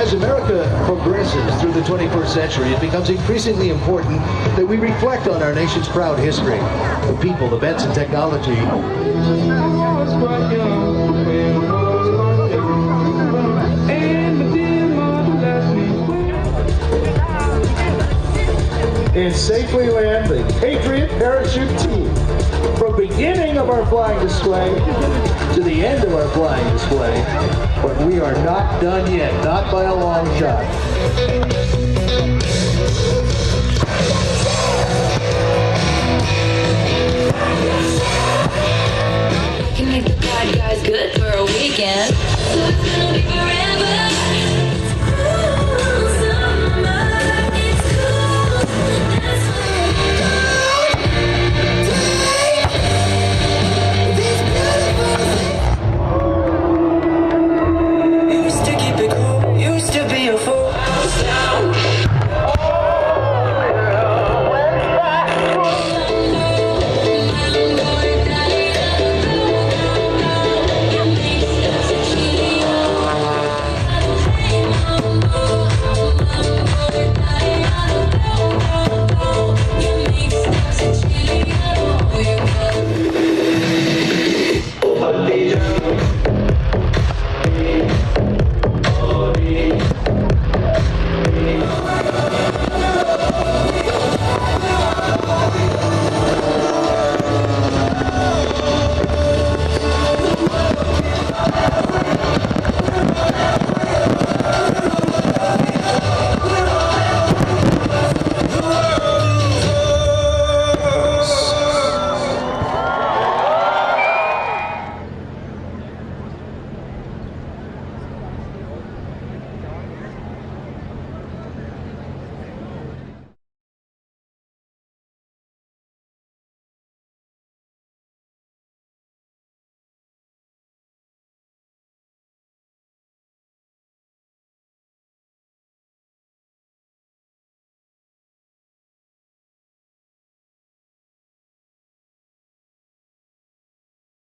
As America progresses through the 21st century, it becomes increasingly important that we reflect on our nation's proud history, the people, events, and technology. And safely land the Patriot Parachute Team. From beginning of our flying display to the end of our flying display, but we are not done yet, not by a long shot. Can make the bad guys good for a weekend.